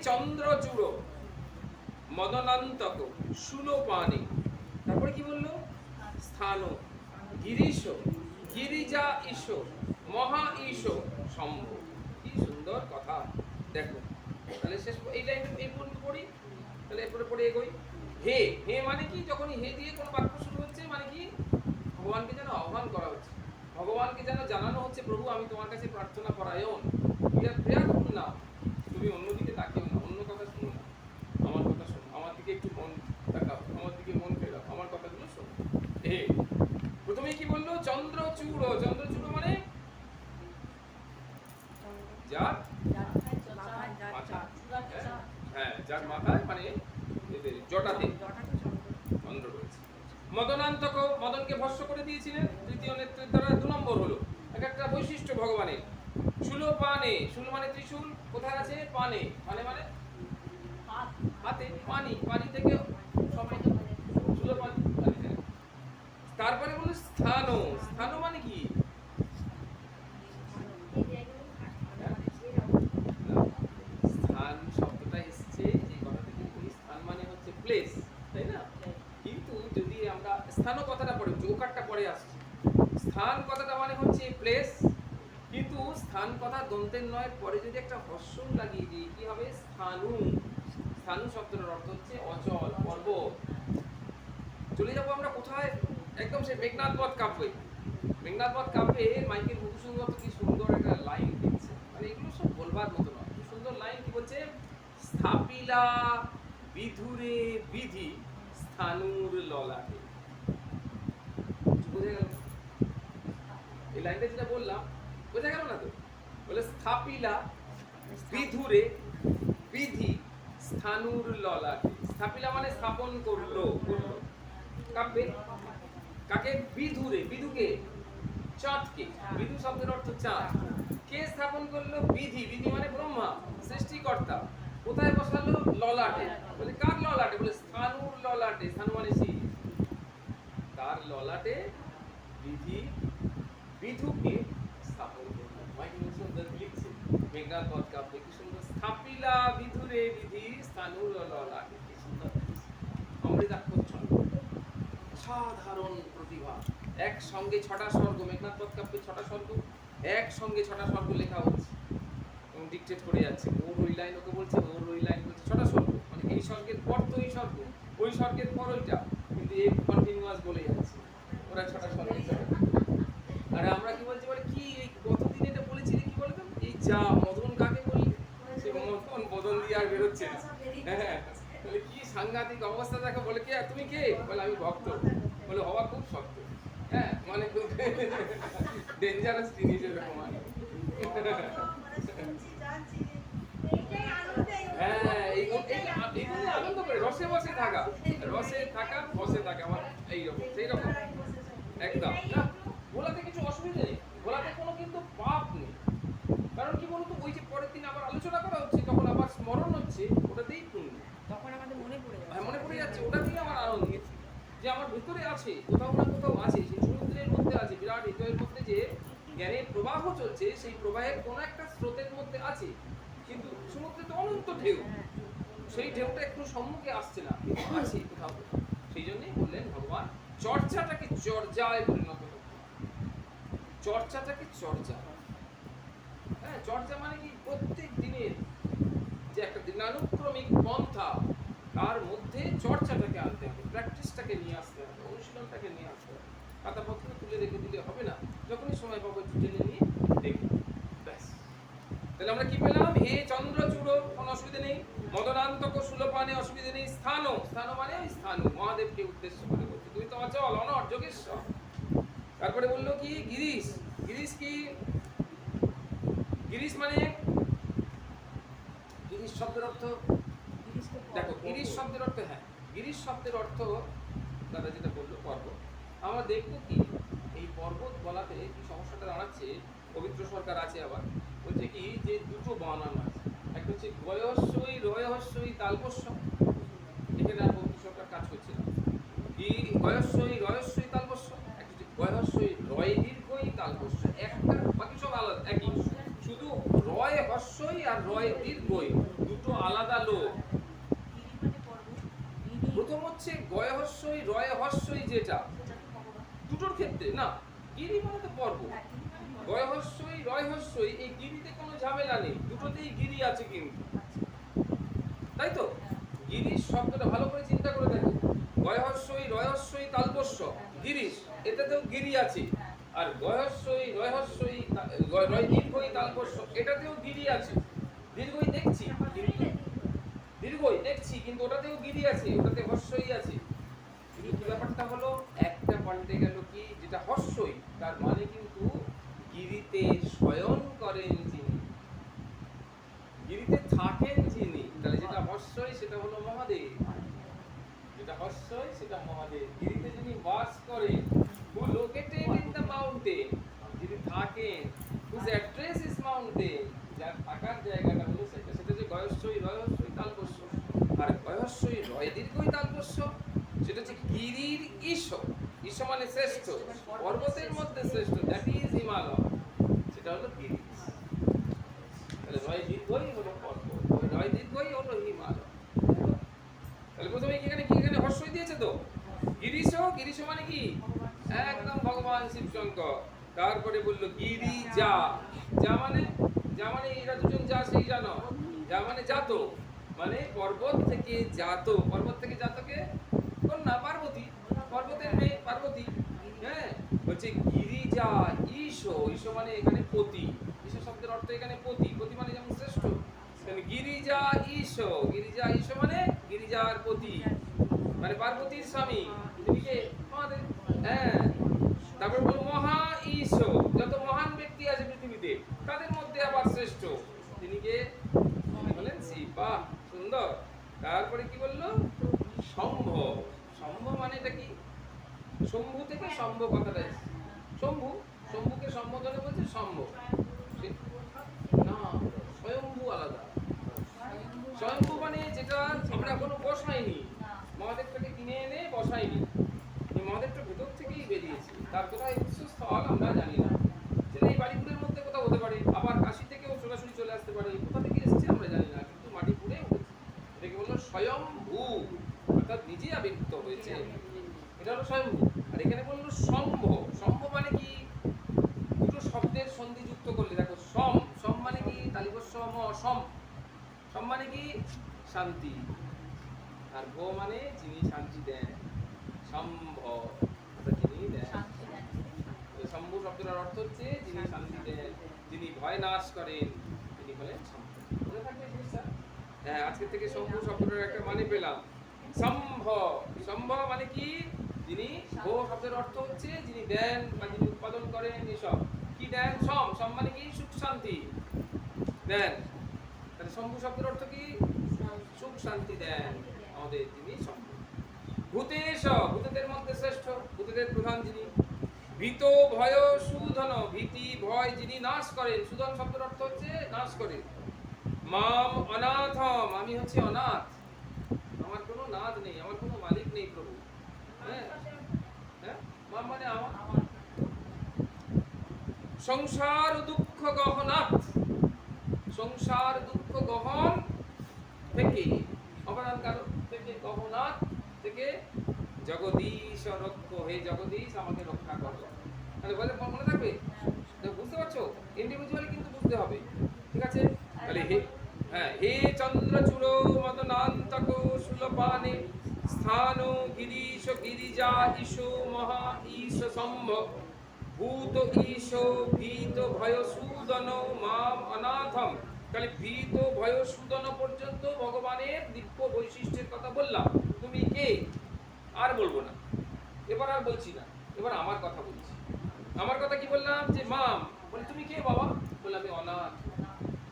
চন্দ্রচূড় মদনান্তক সুলোপানে, তারপরে কি বললো? স্থান গিরিশ গিরিজা ঈশ মহা ঈশ শম্ভ। কি সুন্দর কথা, দেখো। তাহলে শেষ এই লাইনটা এই পর্যন্ত পড়ি, তাহলে এরপরে পড়ে এগোই। হে, হে মানে কি? যখনই হে দিয়ে কোনো বাক্য শুরু হচ্ছে মানে কি? ভগবানকে যেন আহ্বান করা হচ্ছে, ভগবানকে যেন জানানো হচ্ছে, প্রভু আমি তোমার কাছে প্রার্থনা পরায়ণ, প্রেয়ারফুল না, তুমি অন্যদিকে তাকিও না, অন্য কথা শুনো না, আমার কথা শোনো, আমার দিকে একটু মন তাকাও, আমার দিকে মন ফেরাও, আমার কথাগুলো শোনো। হে, প্রথমে কি বললো? চন্দ্রচূড়। চন্দ্রচূড় মানে যার হ্যাঁ, যার মাথায় মানে জটাতে চন্দ্র রয়েছে। মদনান্তক, মদনকে ভস্ম করে দিয়েছিলেন তৃতীয় নেত্রের দ্বারা। 2 নম্বর হলো এক একটা বৈশিষ্ট্য ভগবানের। শূলপানে, শূল মানে ত্রিশূল, কোথায় আছে? পানে, মানে মানে হাতে, পানি, পানি থেকে শূলপান। তারপরে বলো স্থান, স্থান মানে কি? স্থান শব্দটা এসছে যে কথা থেকে, ওই স্থান মানে হচ্ছে প্লেস, তাই না? কিন্তু যদি আমরা স্থান কথাটা পড়ে, যোকারটা পরে আসছে, স্থান কথাটা মানে হচ্ছে প্লেস, কিন্তু স্থান কথা দন্তের নয়, পরে যদি একটা হর্ষ লাগিয়ে দিই কি হবে? স্থানু। স্থানু শব্দের অর্থ হচ্ছে অচল, পর্বত। চলে যাবো আমরা কোথায়? একদম সেই মেঘনাদ বধ কাব্যে। মেঘনাদ বধ কাব্যে মাইকেল মধুসূদন দত্ত কি সুন্দর একটা লাইন দিচ্ছে, মানে এগুলো সব বলবার মতো নয়, কি সুন্দর লাইন। কি বলছে? স্থাপিলা বিধুরে বিধি স্থানুর ললাটে। বুঝে গেল? এই লাইনটা যেটা বললাম বোঝা গেল না তো? বলে স্থাপিলা বিধুরে বিধি স্থানুর ললাটে। স্থাপিলা মানে স্থাপন করলো, করলো কাব্যে। কাকে? বিধুরে, বিধুকে, চাঁদকে। বিধু শব্দের অর্থ চাঁদ। কে স্থাপন করলো? বিধি, বিধি মানে ব্রহ্মা, সৃষ্টিকর্তা। কোথায় বসালো? ললাটে। বলে কার ললাটে? বলে স্থানুর ললাটে। স্থানু মানে শিব, তার ললাটে বিধি বিধুকে স্থাপন করলো। মাইকেল মধুসূদন লিখছে মেঘনাদ বধ কাব্যে, কি সুন্দর। স্থাপিলা বিধুরে বিধি স্থানুর ললাটে, কি সুন্দর অমৃতাক্ষর ছন্দ, সাধারণ প্রতিভা। একসঙ্গে 6টা স্বর্গ, মেঘনাদ বধ কাব্যে 6টা স্বর্গ, একসঙ্গে 6টা স্বর্গ লেখা হচ্ছে এবং ডিকটেট করে যাচ্ছে। ওর ওই লাইন ওকে বলছে, ওর ওই লাইন বলছে, 6টা স্বর্গ, মানে এই স্বর্গের পর তো এই স্বর্গ, ওই স্বর্গের পর ওইটা, কিন্তু এই কন্টিনিউয়াস বলে যাচ্ছে ওরা 6টা স্বর্গ। আর আমরা কি বলছি? বলে কি এই কতদিন এটা বলেছিলি, কি বলতো? এই যা মদন কাকে বললি? সে মদন, মদন দিয়ে আর বেরোচ্ছে না। হ্যাঁ, বলে কি সাংঘাতিক অবস্থা দেখো। বলে কি তুমি কে? বলে আমি ভক্ত। বলে হওয়া খুব শক্ত, হ্যাঁ, মানে খুব ডেঞ্জারাস জিনিস এরকম। হ্যাঁ, এইগুলো আনন্দ করে রসে বসে থাকা, রসে থাকা, বসে থাকা, আমার এইরকম সেই রকম একদম না। বলাতে কিছু অসুবিধা নেই, বলাতে কোনো কিন্তু পাপ নেই। কারণ কি বলতো, ওই যে পরের দিন আবার আলোচনা করা হচ্ছে, তখন আবার স্মরণ হচ্ছে, ওটাতেই পুণ্য, তখন আমাদের মনে পড়ে যাচ্ছে, মনে পড়ে যাচ্ছে, ওটাতেই আমার আনন্দ, যে আমার ভিতরে আছে, কোথাও না কোথাও আছে, সেই সমুদ্রের মধ্যে আছে, বিরাট হৃদয়ের মধ্যে যে জ্ঞানের প্রবাহ চলছে, সেই প্রবাহের কোন একটা স্রোতের মধ্যে আছে, কিন্তু সমুদ্রে তো অনন্ত ঢেউ, সেই ঢেউটা একটু সম্মুখে আসছে না, কিন্তু আছে কোথাও। সেই জন্যই বললেন ভগবান, চর্চাটাকে চর্যায় পরিণত করতে। চর্চাটাকে চর্যা, হ্যাঁ, চর্চা মানে কি? প্রত্যেক দিনের যে একটা দিনানুক্রমিক পন্থা, তার মধ্যে চর্চাটাকে আনতে হবে, প্র্যাকটিসটাকে নিয়ে আসতে হবে, অনুশীলনটাকে নিয়ে আসতে হবে। খাতাপত্র তুলে রেখে দিলে হবে না, যখনই সময় পাবো একটু টেনে নিয়ে দেখবো, ব্যাস। তাহলে আমরা কি পেলাম? হে চন্দ্রচূড়, কোনো অসুবিধা নেই। মদনান্তক শূলপানে, অসুবিধা নেই। স্থান, স্থান মানে স্থানু, মহাদেবকে উদ্দেশ্য করে বলছে, তুই তো অচল অনড় যোগেশ্বর। তারপরে বললো কি? গিরিশ। গিরিশ কি? গিরিশ মানে, গিরিশ শব্দের অর্থ দেখো, গিরিশ শব্দের অর্থ, হ্যাঁ, গিরিশ শব্দের অর্থ দাদা যেটা বললো পর্বত। আমরা দেখবো কি এই পর্বত বলাতে কি সমস্যাটা দাঁড়াচ্ছে, পবিত্র সরকার আছে আবার বলছে কি যে দুটো বানান আছে, একটা হচ্ছে গয়স্বই রয়স্বই তালবস্য, এখানে আর পবিত্র সরকার কাজ করছে না। কি গয়স্বই রয়স্বই তালবস্য, একটা হচ্ছে গয়স্বই রয় দীর্ঘই তালবস্য, একটা, বাকি সব আলাদা একই, শুধু রয় হস্যই আর রয় দীর্ঘই দুটো আলাদা লোক। প্রথম হচ্ছে গয় হস্যই রয় হস্যই, যেটা দুটোর ক্ষেত্রে না, গিরি মানে তো পর্বত। গয় হস্যই রয় হস্যই, এই গিরিতে কোনো ঝামেলা নেই, দুটোতেই গিরি আছে কিন্তু, তাই তো? গিরিশ শব্দটা ভালো করে চিন্তা করে দেখো, গয় হস্যই রয় হস্যই তালবস্য গিরিশ, এটাতেও গিরি আছে। আর গয় হস্যই রয় হস্যই রয় দীর্ঘই তালবস্য, এটাতেও গিরি আছে। দীর্ঘই দেখছি কিন্তু, দীর্ঘই দেখছি কিন্তু ওটাতেও গিরি আছে, ওটাতে হস্যই আছে। কিন্তু ব্যাপারটা হলো একটা পাল্টে গেল কি, যেটা হস্যই তার মানে কিন্তু গিরিতে শয়ন করেন যিনি, গিরিতে থাকেন যিনি, তাহলে যেটা হস্যই সেটা হলো মহাদেব, যেটা হস্যই সেটা মহাদেব। গিরিতে যিনি বাস করেন, who located in the mountain, যিনি থাকেন, whose address is mountain, যার থাকার জায়গাটা হলো সেটা, সেটা যে গয়স্যই রয়স্যই তালবস্য। আর গয়স্যই রয় দীর্ঘই তালবস্য, সেটা হচ্ছে গিরির ঈশ, ঈশ মানে শ্রেষ্ঠ, পর্বতের মধ্যে শ্রেষ্ঠ, দ্যাট ইজ হিমালয়, সেটা হলো গিরি। তাহলে রয় দীর্ঘই হলো পর্বত, রয় দীর্ঘই হলো হিমালয়। তাহলে প্রথমে এখানে কি, এখানে হর্ষই দিয়েছে তো, গিরিশ, গিরিশ মানে কি একদম ভগবান শিব শঙ্কর। তারপরে বললো গিরিজা, যা মানে, যা মানে এরা দুজন যা সেই জানো, যা মানে জাত, মানে পর্বত থেকে জাত, পর্বত থেকে জাতকে কন্যা পার্বতী, পর্বতের মেয়ে পার্বতী। হ্যাঁ, হচ্ছে গিরিজা ঈশ, ঈশ মানে এখানে পতি, ঈশ শব্দের অর্থ এখানে পতি, পতি মানে যেমন শ্রেষ্ঠ, গিরিজা ঈশ, গিরিজা ঈশ মানে গিরিজার পতি, মানে পার্বতীর স্বামী, তিনি কে? মহাদেব। হ্যাঁ, তারপর বলল মহা ঈশ, যত মহান ব্যক্তি আছে পৃথিবীতে তাদের মধ্যে আবার শ্রেষ্ঠ, তিনি কে? তিনি হলেন শিব। বাহ, সুন্দর। তারপরে কি বললো? শম্ভ, শম্ভ মানে এটা কি? শম্ভু থেকে শম্ভ কথাটা এসেছে, শম্ভু, শম্ভুকে সম্বোধনে বলছে শম্ভ, না স্বয়ম্ভু আলাদা। স্বয়ম্ভু মানে যেটা আমরা এখনো বসাইনি, মহাদেবটাকে কিনে এনে বসাইনি, এই মহাদেবটা ভেতর থেকেই বেরিয়েছে, তার কোথায় উৎসস্থল আমরা জানি না, সেটা এই বাড়িপুরের মধ্যে কোথাও হতে পারে, আবার কাশি থেকেও সরাসরি চলে আসতে পারে, কোথা থেকে এসেছে আমরা জানি না, কিন্তু মাটি পুড়ে উঠেছে, এটাকে বললো স্বয়ম্ভু, অর্থাৎ নিজে আবির্ভূত হয়েছে, এটা হলো স্বয়ম্ভু। আর এখানে বললো সম্ভ, সম্ভ মানে কি? দুটো শব্দের সন্ধি যুক্ত করলে দেখো, সম, সম মানে কি? তালিবস্য সম, সম মানে কি? শান্তি, আর ভো মানে যিনি শান্তি দেন, সম্ভ যিনি দেন। শম্ভু শব্দের অর্থ হচ্ছে যিনি শান্তি দেন, যিনি ভয় নাশ করেন, তিনি হলেন শম্ভ। মনে থাকবে জিনিসটা? হ্যাঁ, আজকে থেকে শম্ভু শব্দটার একটা মানে পেলাম, সম্ভ, সম্ভ মানে কি? যিনি, ভো শব্দের অর্থ হচ্ছে যিনি দেন বা যিনি উৎপাদন করেন, এসব কি দেন? সম, সম মানে কি? সুখ শান্তি দেন। তাহলে শম্ভু শব্দের অর্থ কি? সুখ শান্তি দেন আমাদের, যিনি শম্ভু। ভূতেশ, ভূতদের মধ্যে শ্রেষ্ঠ, ভূতদের প্রধান যিনি। ভীত ভয় সুধন, ভীতি ভয় যিনি নাশ করেন, সুধন শব্দের অর্থ হচ্ছে নাশ করেন। মাম অনাথম, আমি হচ্ছে অনাথ, আমার কোনো নাথ নেই, আমার কোনো মালিক নেই প্রভু। হ্যাঁ, হ্যাঁ, মাম মানে আমার। সংসার দুঃখ গহনাথ, সংসার দুঃখ গহন থেকে, অপরাধ কারণ থেকে, গহনাথ থেকে, জগদীশ রক্ষ, হে জগদীশ আমাকে রক্ষা করো। তাহলে বলে মনে থাকবে, বুঝতে পারছো? ইন্ডিভিজুয়ালি কিন্তু বুঝতে হবে, ঠিক আছে? তাহলে হে, হ্যাঁ, হে চন্দ্রচূড় মদনান্তক সুলপানে স্থান গিরিশ গিরিজা ঈশো মহা ঈশ সম্ভ ভূত ঈশ ভীত ভয় সুদন মাম অনাথম। তাহলে ভীত ভয় সুদন পর্যন্ত ভগবানের দিব্য বৈশিষ্ট্যের কথা বললাম। তুমি কে? আর বলবো না, এবার আর বলছি না, এবার আমার কথা বলছি। আমার কথা কি বললাম? যে মাম, বলে তুমি কে বাবা? বলে আমি অনাথ,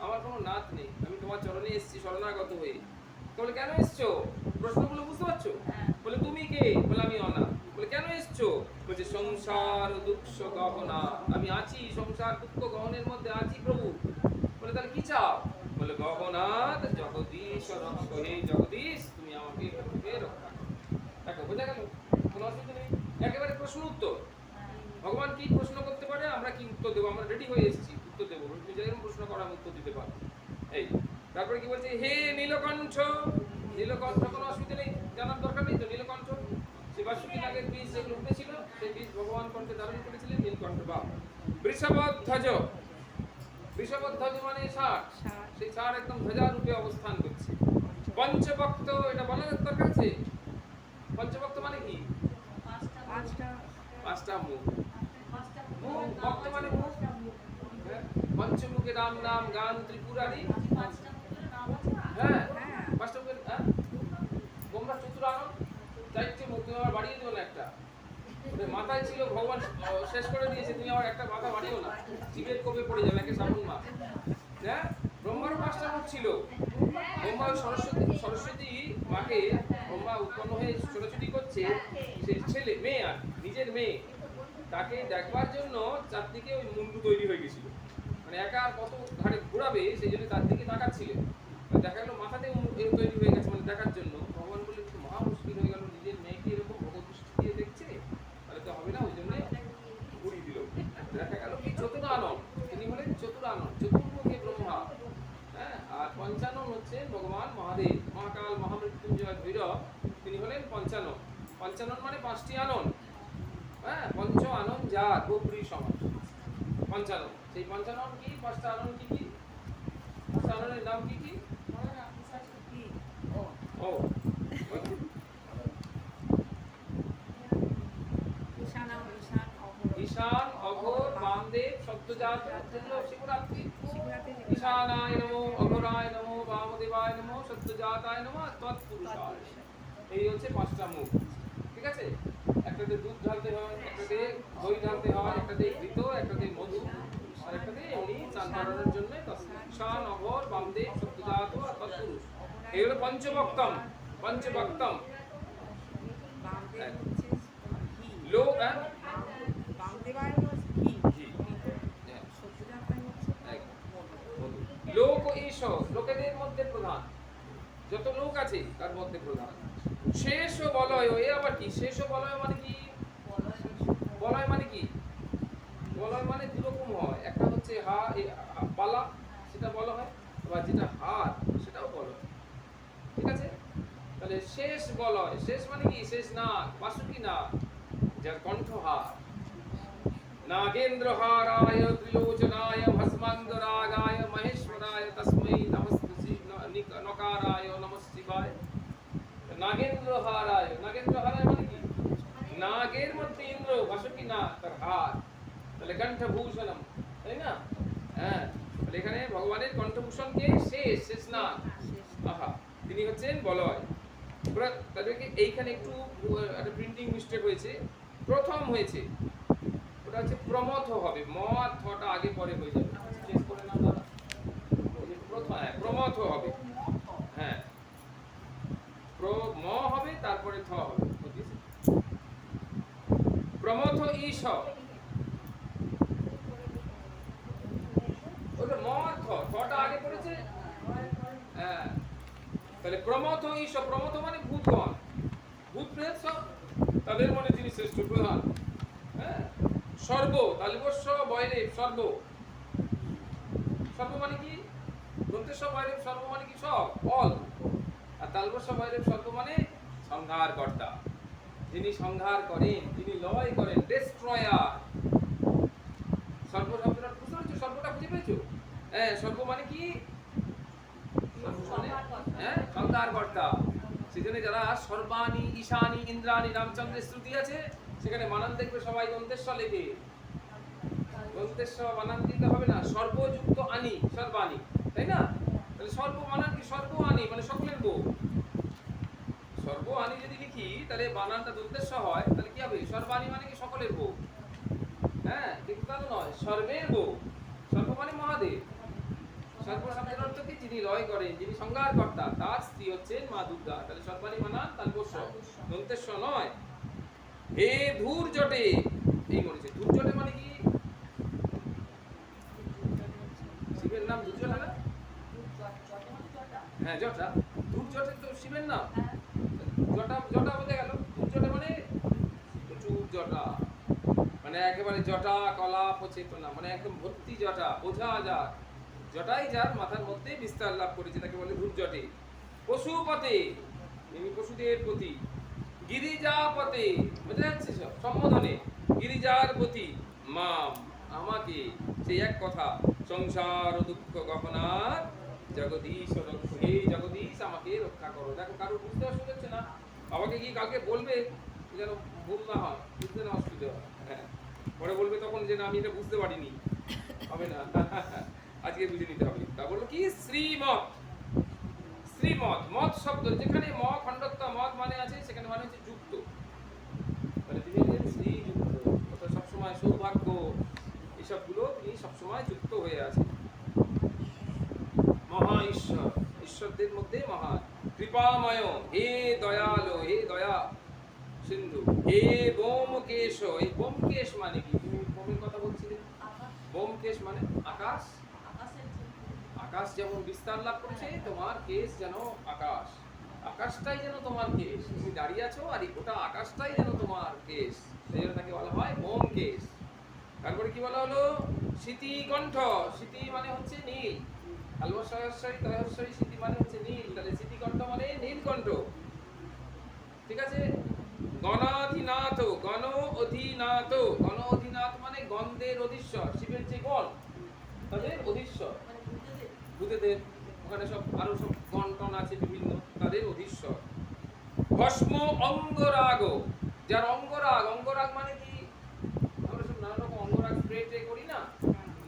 আমার কোনো নাথ নেই, আমি তোমার চরণে এসেছি শরণাগত হয়ে। বলে কেন এসছো? প্রশ্নগুলো বুঝতে পারছো? বলে তুমি কে? বলে আমি অনাথ। বলে কেন এসছো? বলছে সংসার দুঃখ গহনা, আমি আছি সংসার দুঃখ গহনের মধ্যে আছি প্রভু। বলে তাহলে কি চাও? বলে গহনাথ জগদীশ রক্ষ, হে জগদীশ তুমি আমাকে রক্ষা করো। দেখো বোঝা গেল, কোনো অসুবিধা নেই, একেবারে প্রশ্ন উত্তর। ভগবান কি প্রশ্ন করতে পারে, আমরা কি উত্তর দেবো, আমরা রেডি হয়ে এসেছি উত্তর দেবো, তুমি যেরকম প্রশ্ন করো আমি উত্তর দিতে পারবো। এই তারপরে কি বলছে? হে নীলকণ্ঠ, নীলকণ্ঠ কোনো অসুবিধা নেই, জানার দরকার নেই তো। নীলকণ্ঠ সে বাসুকি নাগের বীজ যেগুলো উঠেছিল সেই বীজ ভগবান কণ্ঠে ধারণ করেছিলেন, নীলকণ্ঠ বা বৃষভধ্বজ। বৃষভধ্বজ মানে ষাঁড়, সেই ষাঁড় একদম ধ্বজা রূপে অবস্থান করছে। পঞ্চভক্ত, এটা বলার দরকার আছে। পঞ্চভক্ত মানে কি? পাঁচটা মুখ। মুখ ভক্ত মানে মুখ। হ্যাঁ, পঞ্চমুখে রাম নাম গান ত্রিপুরারি। হ্যাঁ, পাঁচটা মুখের, হ্যাঁ, তোমরা চতুরানন, চারটে মুখ, তুমি আবার বাড়িয়ে দিও না একটা। ওটা মাথায় ছিল, ভগবান শেষ করে দিয়েছে, তুমি আবার একটা মাথা বাড়িও না, জীবের কোপে পড়ে যাবে, একে শ্রাবণ মাস। হ্যাঁ, ব্রহ্মারও পাঁচটা মুখ ছিল। ব্রহ্মা সরস্বতী মাকে, ব্রহ্মা উৎপন্ন হয়ে ছোটাছুটি করছে, সেই ছেলে মেয়ে আর নিজের মেয়ে, তাকে দেখবার জন্য চারদিকে ওই মুন্ডু তৈরি হয়ে গেছিল, মানে একা আর কত ঘাড়ে ঘুরাবে, সেই জন্য তার দিকে তাকাচ্ছিলেন। দেখা গেল মাথাতে তৈরি হয়ে গেছে, মানে দেখার জন্য। ভগবান বললেন একটু মহা মুশকিল হয়ে গেল, নিজের মেয়েকে এরকম ভগবত দৃষ্টি দিয়ে দেখছে, তাহলে তো হবে না, ওই জন্য ঘুরিয়ে দিল। দেখা গেল কি চতুরানন, তিনি হলেন চতুরানন, চতুর্মুখী ব্রহ্মা। হ্যাঁ, আর পঞ্চানন হচ্ছে ভগবান মহাদেব, মহাকাল মহামৃত্যুঞ্জয় ভৈরব, তিনি হলেন পঞ্চানন। পঞ্চানন মানে পাঁচটি আনন। হ্যাঁ, পঞ্চ আনন যার বহুব্রী সমাস পঞ্চানন। সেই পঞ্চানন কি? পাঁচটা আনন কি কি? পাঁচটা আননের নাম কি কি? ও, ঈশান, অঘোর, বামদেব, সত্যজাত, শিবরাত্রি। ঈশানায় নমো, অঘোরায় নমো, বামদেবায় নমো, সত্যজাতায় নমো, তৎপুরুষায়। এই হচ্ছে পাঁচটা মুখ। ঠিক আছে? একটাতে দুধ ঢালতে হয়, একটাতে দই ঢালতে হয়, একটাতে ঘৃত, একটাতে মধু, আর একটাতে এমনি চান করানোর জন্য। ঈশান, অঘোর, বামদেব, সত্যজাত আর তৎপুরুষ। এই হলো পঞ্চভক্তম। পঞ্চভক্তম লোক, লোক ঈশ, লোকেদের মধ্যে প্রধান, যত লোক আছে তার মধ্যে প্রধান। শেষ বলয়, এ আবার কি? শেষ বলয় মানে কি? বলয় মানে কি? বলয় মানে দুরকম হয়, একটা হচ্ছে পালা, সেটা বলা হয়, আবার যেটা হার, সেটাও বলা হয়। ঠিক আছে? তাহলে শেষ বলয়, শেষ মানে কি? শেষ নাগ, বাসুকি নাগ, যার কণ্ঠহার। নাগেন্দ্রহারায় ত্রিলোচনায় ভস্মান্তরাগায় মহেশ্বরায় তস্मै নমস্তুতে নকারায় নমঃ শিবায়। নাগেন্দ্রহারায়, নাগেন্দ্রহারায় মানে কি? নাগের মধ্যে ইন্দ্র, বাসুকি নাগ, তার হার, তাহলে কণ্ঠভূষণম, তাই না? হ্যাঁ, তাহলে এখানে ভগবানের কণ্ঠভূষণ কে? শেষ, শেষ নাগ। আহা, তিনি হচ্ছেন বলয়। তাহলে এইখানে একটু একটা প্রিন্টিং মিস্টেক হয়েছে, প্রথম হয়েছে, ওটা হচ্ছে প্রমথ হবে, ম আর থটা আগে পরে হয়ে যাবে। চেক করে নাও দাদা, প্রথম, হ্যাঁ, প্রমথ হবে। হ্যাঁ, ম হবে, তারপরে থ হবে। প্রমথ ঈশ, ওটা ম আর থটা আগে পড়েছে। হ্যাঁ, তাহলে প্রমথ ঈশ, প্রমথ মানে ভূতগণ, ভূত প্রেত সব, তাদের মনে যিনি শ্রেষ্ঠ প্রধান। হ্যাঁ, সর্ব, তালবস্য বয়রেব, সর্ব, সর্ব মানে কি? দন্তেশ্ব বয়রেব সর্ব মানে কি? সব, অল। আর তালবস্য বয়রেব সর্ব মানে সংহার কর্তা, যিনি সংহার করেন, যিনি লয় করেন, ডেস্ট্রয়ার। সর্ব শব্দটা বুঝতে পেরেছো? সর্বটা বুঝে পেয়েছো? হ্যাঁ, সর্ব মানে কি? হ্যাঁ, সংহার কর্তা। সেজন্য যারা সর্বাণী, ঈশানী, ইন্দ্রাণী, রামচন্দ্রের শ্রুতি আছে, সেখানে বানান দেখবে সবাই দন্তেশ্ব লেখে। দন্তেশ্ব বানান দিতে হবে না, সর্বযুক্ত আনি, সর্বাণী, তাই না? তাহলে সর্ব বানান কি? সর্ব আনি মানে সকলের বউ। সর্ব আনি যদি লিখি, তাহলে বানানটা দন্তেশ্ব হয়, তাহলে কি হবে? সর্বাণী মানে কি? সকলের বউ। হ্যাঁ, কিন্তু তা তো নয়, সর্বের বউ। সর্ব মানে মহাদেব। সর্ব শব্দের অর্থ কি? যিনি লয় করেন, যিনি সংহার কর্তা, তার স্ত্রী হচ্ছেন মা দুর্গা। তাহলে সর্বাণী বানান তালবস্য, দন্তেশ্ব নয়। হে ধূর জটে, এই বলেছে। ধূর জটে মানে কি? শিবের নাম ধূর জটা না? হ্যাঁ, জটা। ধূর জটে তো শিবের নাম। জটা, জটা বলতে গেল, ধূর জটে মানে প্রচুর জটা, মানে একেবারে জটা কলা চেতনা, মানে একদম ভর্তি জটা, বোঝা যায় জটাই যার মাথার মধ্যে বিস্তার লাভ করেছে, তাকে বলে ধূপজটে। পশুপতে, তিনি পশুদের প্রতি। গিরিজাপতে, বোঝা যাচ্ছে সব সম্বোধনে, গিরিজার প্রতি। মাম, আমাকে, সেই এক কথা, সংসার ও দুঃখ গহনার জগদীশ রক্ষ, হে জগদীশ আমাকে রক্ষা করো। দেখো কারো বুঝতে অসুবিধা হচ্ছে না, বাবাকে কি কালকে বলবে যেন ভুল না হয়, বুঝতে না অসুবিধা হয়। হ্যাঁ, পরে বলবে তখন যে না আমি এটা বুঝতে পারিনি, হবে না। আজকে বুঝে নিতে হবে। তা বললো কি শ্রীমত, শ্রীমত, মত শব্দ যেখানে ম খণ্ডত্ব মত মানে আছে সেখানে মানে হচ্ছে যুক্ত, মানে তিনি হচ্ছেন শ্রীযুক্ত, অর্থাৎ সবসময় সৌভাগ্য এসবগুলো তিনি সবসময় যুক্ত হয়ে আছেন। মহা ঈশ্বর, ঈশ্বরদের মধ্যে মহা। কৃপাময়, হে দয়ালো, হে দয়া সিন্ধু। হে বোমকেশ, এই বোমকেশ মানে কি? তুমি বোমের কথা বলছিলে, বোমকেশ মানে আকাশ। আকাশ যেমন বিস্তার লাভ করেছে, তোমার কেশ যেন আকাশ, আকাশটাই যেন তোমার কেশ। তুমি দাঁড়িয়ে আছো আর এই গোটা আকাশটাই যেন তোমার কেশ, সেই জন্য তাকে বলা হয় বোমকেশ। তারপরে কি বলা হলো? স্মৃতি কণ্ঠ, স্মৃতি মানে হচ্ছে নীল, আলবস্বরী তয়স্বরী, স্মৃতি মানে হচ্ছে নীল, তাহলে স্মৃতি কণ্ঠ মানে নীলকণ্ঠ। ঠিক আছে। গণাধিনাথ, গণ অধিনাথ, গণ অধিনাথ মানে গন্ধের অধীশ্বর, শিবের যে গণ তাদের অধীশ্বর, ভূতেদের ওখানে সব আরো সব গণ টন আছে বিভিন্ন, তাদের অধীশ্বর। ভস্ম অঙ্গরাগ, যার অঙ্গরাগ, অঙ্গরাগ মানে কি? আমরা সব নানা রকম অঙ্গরাগ স্প্রে ট্রে করি না,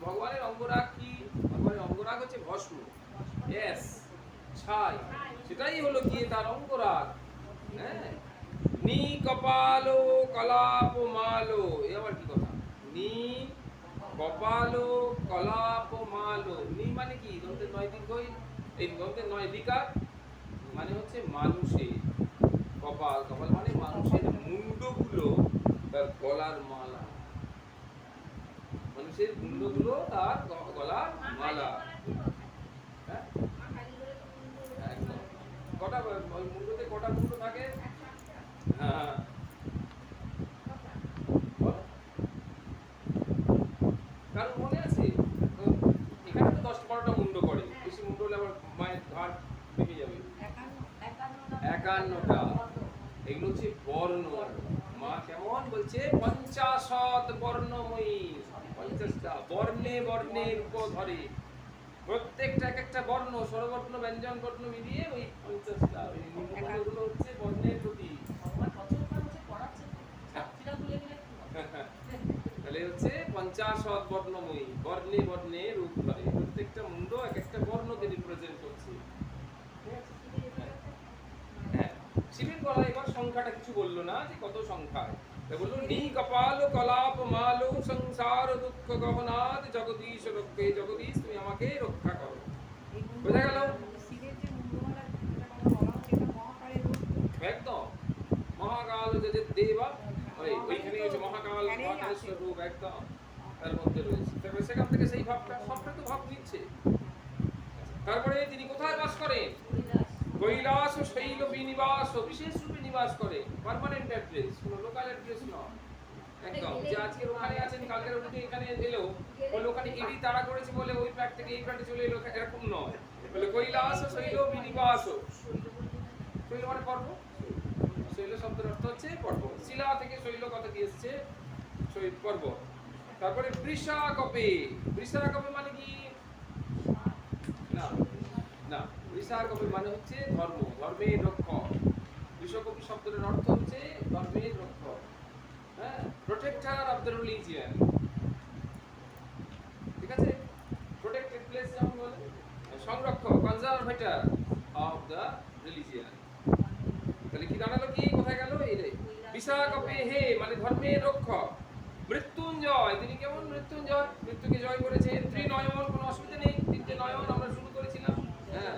ভগবানের অঙ্গরাগ কি? ভগবানের অঙ্গরাগ হচ্ছে ভস্ম, এস ছাই, সেটাই হলো কি তার অঙ্গরাগ। হ্যাঁ, নি কপালো কলাপ মালো, এ আবার কি কথা? নি কপালো কলাপ মালো, নি মানে কি? দন্তের নয় দীর্ঘই, এই দন্তের নয় বিকার মানে হচ্ছে মানুষের কপাল, কপাল মানে মানুষের মুন্ডগুলো তার গলার মালা, মানুষের মুন্ডগুলো তার গলার মালা। হ্যাঁ, একদম। কটা মুন্ডতে কটা মুন্ড থাকে? হ্যাঁ, কারণ মনে আছে তো, এখানে তো 10-12টা মুন্ড করে, বেশি মুন্ড হলে আবার মায়ের ঘাট ভেঙে যাবে। 51টা, এগুলো হচ্ছে বর্ণ। মা কেমন বলছে? 50 বর্ণময়ী, 50টা বর্ণে বর্ণে রূপ ধরে, প্রত্যেকটা এক একটা বর্ণ, স্বরবর্ণ ব্যঞ্জন বর্ণ মিলিয়ে ওই 50টা, ওই নিম্নবর্ণগুলো হচ্ছে বর্ণের প্রতি। তাহলে হচ্ছে 50 বর্ণময়ী, বর্ণে বর্ণে রূপ ধরে, প্রত্যেকটা মুন্ড এক একটা বর্ণকে রিপ্রেজেন্ট করছে। হ্যাঁ, শিবের গলায় এবার সংখ্যাটা কিছু বললো না যে কত সংখ্যায়, বললো নি কপাল কলাপ মালো সংসার দুঃখ গহনাদ জগদীশ রক্ষে, জগদীশ তুমি আমাকে রক্ষা করো। বোঝা গেল? একদম মহাকাল যে দেবা, ওইখানে হচ্ছে মহাকাল, মহাকালেশ্বর রূপ একদম তার মধ্যে রয়েছে। তারপরে সেখান থেকে সেই ভাবটা, সবটা তো ভাব নিচ্ছে। তারপরে তিনি কোথায় বাস করেন? কৈলাস ও শৈল বিনিবাস, বিশেষ রূপে নিবাস করে, পার্মানেন্ট অ্যাড্রেস, কোনো লোকাল অ্যাড্রেস নয়। একদম যে আজকে ওখানে আছেন কালকের উঠে এখানে এলো, বলে ওখানে এডি তাড়া করেছে বলে ওই প্যাট থেকে এই প্যাটে চলে এলো, এরকম নয়। বলে কৈলাস ও শৈল বিনিবাস, শৈল মানে পর্বত, শৈল শব্দের অর্থ হচ্ছে পর্বত, শিলা থেকে শৈল কথা দিয়ে এসছে পর্বত। তারপরে বৃষাকপে, বৃষাকপে মানে কি? না না, বৃষাকপি মানে হচ্ছে ধর্ম, ধর্মের রক্ষক। বৃষকপি শব্দের অর্থ হচ্ছে ধর্মের রক্ষক, হ্যাঁ, প্রোটেক্টর অফ দ্য রিলিজিয়ন। ঠিক আছে, প্রোটেক্টেড প্লেস যেমন বলে, সংরক্ষক, কনজারভেটর অফ দ্য রিলিজিয়ন। তাহলে কি দাঁড়ালো? কি কোথায় গেল? এই রে বিশাকপে হে মানে ধর্মের রক্ষক। মৃত্যুঞ্জয়, তিনি কেমন? মৃত্যুঞ্জয়, মৃত্যুকে জয় করেছেন। ত্রিনয়ন, কোনো অসুবিধা নেই, তিনটে নয়ন আমরা শুরু করেছিলাম। হ্যাঁ,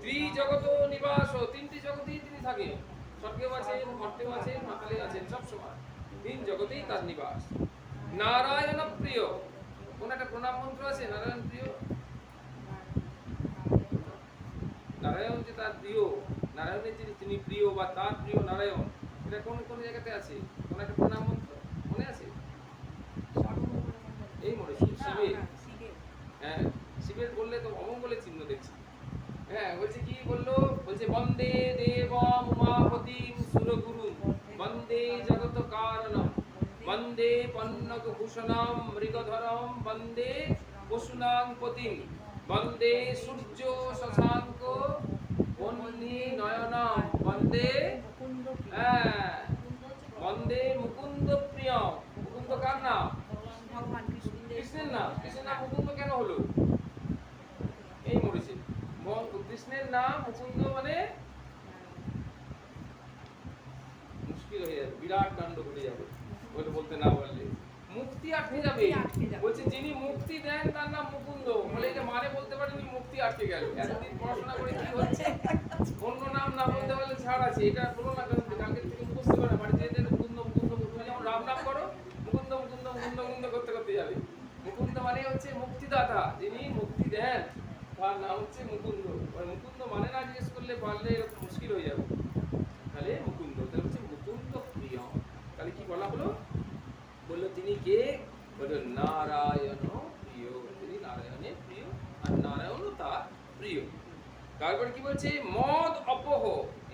ত্রিজগত নিবাস, তিনটি জগতেই তিনি থাকেন, স্বর্গেও আছেন, মর্তেও আছেন, পাতালে আছেন, সব সময় তিন জগতেই তার নিবাস। নারায়ণ প্রিয়, কোন একটা প্রণাম মন্ত্র আছে নারায়ণ প্রিয়? নারায়ণ যে তার প্রিয়, নারায়ণের যিনি তিনি প্রিয় বা তার প্রিয় নারায়ণ, এটা কোন কোন জায়গাতে আছে? কোন একটা প্রণাম মন্ত্র মনে আছে? এই মনে শিবের, হ্যাঁ শিবের বললে হ্যাঁ বলছে কি বললো, বলছে বন্দে দেবম উমাপতিম সুরগুরুম বন্দে জগত কারণম বন্দে পন্নগ ভূষণম মৃগধরম বন্দে পশুনাং পতিম বন্দে সূর্য শশাঙ্ক বন্দে নয়নম বন্দে হ্যাঁ বন্দে মুকুন্দ প্রিয়। মুকুন্দ কার নাম? কৃষ্ণের নাম। কৃষ্ণের নাম মুকুন্দ কেন হলো? এই মরেছে। কৃষ্ণের নাম মুকুন্দ মানে মুশকিল হয়ে যাবে, বিরাট কাণ্ড ঘটে যাবে ওটা বলতে না পারলে। মুক্তি আটকে যাবে। বলছে যিনি মুক্তি দেন তার নাম মুকুন্দ। বলে এটা মানে বলতে পারেনি মুক্তি আটকে গেল। এতদিন পড়াশোনা করে কি হচ্ছে, অন্য নাম না বলতে পারলে ছাড় আছে। এটা বলো না, কালকে থেকে মুখস্থ করে বাড়িতে যেতে মুকুন্দ মুকুন্দ মুকুন্দ, যেমন রাম নাম করো মুকুন্দ মুকুন্দ মুকুন্দ মুকুন্দ করতে করতে যাবে। মুকুন্দ মানে হচ্ছে মুক্তিদাতা, যিনি মুক্তি দেন তার নাম হচ্ছে মুকুন্দ। মুকুন্দ মানে না জিজ্ঞেস করলে পারলে মুশকিল হয়ে যাবে। তাহলে মুকুন্দ, তাহলে হচ্ছে মুকুন্দ প্রিয়। তাহলে কি বলা হলো? বললো তিনি কে? বললো নারায়ণ প্রিয়। তিনি নারায়ণের প্রিয় আর নারায়ণও তার প্রিয়। তারপর কি বলছে? মদ অপহ।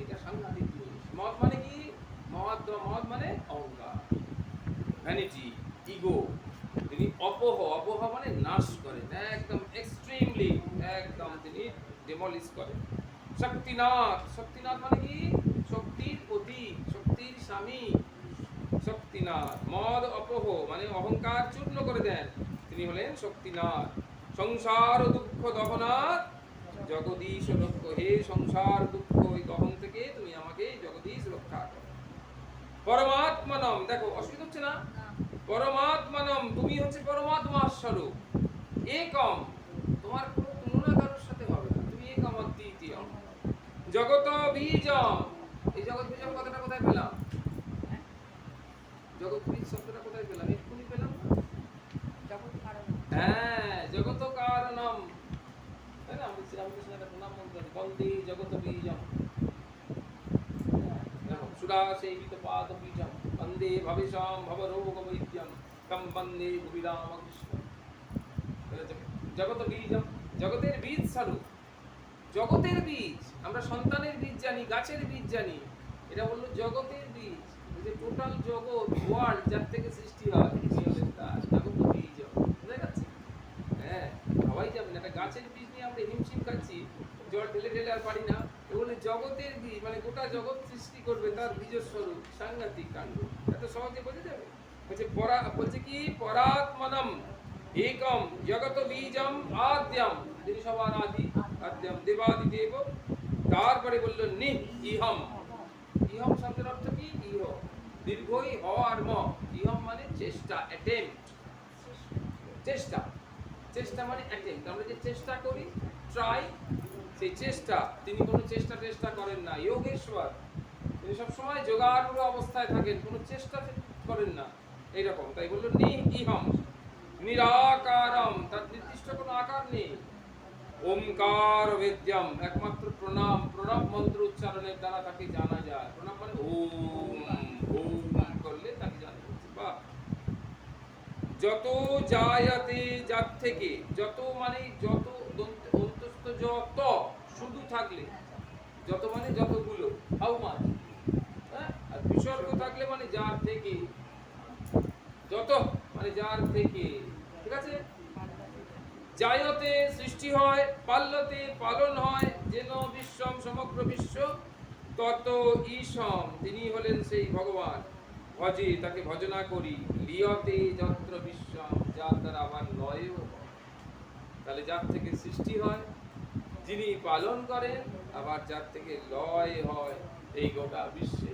এটা সাংঘাতিক জিনিস। মদ মানে কি? মদ মানে অহংকার, ভ্যানিটি, ইগো। তিনি অপহ, অপহ মানে নাশ করেন, একদম এক্সট্রিমলি, একদম তিনি ডেমলিশ করেন। শক্তিনাথ, শক্তিনাথ মানে কি? শক্তির প্রতীক, শক্তির স্বামী শক্তিনাথ। মদ অপহ মানে অহংকার চূর্ণ করে দেন, তিনি হলেন শক্তিনাথ। সংসার দুঃখ দহনাথ জগদীশ রক্ষ। হে সংসার দুঃখ ওই দহন থেকে তুমি আমাকে জগদীশ রক্ষা করো। পরমাত্মানম, দেখো অসুবিধা হচ্ছে না? পরমাত্মানম, তুমি হচ্ছে পরমাত্মার স্বরূপ। একম, তোমার কোনো তুলনা কারোর সাথে হবে না, তুমি একম অদ্বিতীয়। জগত বীজম, এই জগৎ বীজম কথাটা কোথায় পেলাম? জগৎ বীজ শব্দটা কোথায় পেলাম? এক্ষুনি পেলাম না? জগৎ কারণম। হ্যাঁ, জগত কারণম, তাই না? আমি শ্রীরামকৃষ্ণের একটা নাম বলতে পারি, বন্দে জগত বীজম। সুরা সেবিত পাদ বীজম বন্দে ভবিষাম ভবরোগ বৈদ্যম তম বন্দে ভুবি রামকৃষ্ণ। জগত বীজম, জগতের বীজ স্বরূপ। জগতের বীজ, আমরা সন্তানের বীজ জানি, গাছের বীজ জানি, এটা বললো জগতের বীজ। যে টোটাল জগৎ, ওয়ার্ল্ড যার থেকে সৃষ্টি হয়, তার জগত বীজ। বুঝা যাচ্ছে? হ্যাঁ, সবাই যাবেন। একটা গাছের বীজ নিয়ে আমরা হিমশিম খাচ্ছি, জল ঢেলে ঢেলে আর পারি না। এগুলো জগতের বীজ, মানে গোটা জগৎ সৃষ্টি করবে তার বীজের স্বরূপ। সাংঘাতিক কাণ্ড, এত সহজে বোঝা যাবে? বলছে কি? পরাত্মনম একম জগত বীজম আদ্যম, যিনি সবার আদি, আদ্যম দেবাদি দেব। তারপরে বললো নি ইহম। ইহম শব্দের অর্থ কি? ইহ দীর্ঘই হ আর ম। ইহম মানে চেষ্টা, অ্যাটেম্পট, চেষ্টা। চেষ্টা মানে অ্যাটেম্পট, আমরা যে চেষ্টা করি, ট্রাই, সেই চেষ্টা। তিনি কোনো চেষ্টা করেন না। যোগেশ্বর, তিনি সবসময় যোগারূঢ় অবস্থায় থাকেন, কোনো চেষ্টা করেন না, এইরকম। তাই বললো নি ইহম নিরাকারম, তার নির্দিষ্ট কোনো আকার নেই। ওমকার বেদ্যম, একমাত্র প্রণাম, প্রণব মন্ত্র উচ্চারণের দ্বারা তাকে জানা যায়। প্রণাম মানে ওম, ওম করলে তাকে জানা যাচ্ছে। বাহ। যত জায়াতে, যার থেকে, যত মানে যত, অন্তস্থ যত, শুধু থাকলে, যত মানে যতগুলো, হাউ মাচ, হ্যাঁ, আর বিসর্গ থাকলে মানে যার থেকে, যত মানে যার থেকে, ঠিক আছে? জায়তে সৃষ্টি হয়, পাল্যতে পালন হয়, যেন বিশ্বম সমগ্র বিশ্ব, তত ঈশম, তিনি হলেন সেই ভগবান। ভজে, তাকে ভজনা করি। লিয়তে যত্র বিশ্বম, যার দ্বারা আবার লয়ও হয়। তাহলে যার থেকে সৃষ্টি হয়, যিনি পালন করেন, আবার যার থেকে লয় হয় এই গোটা বিশ্বে।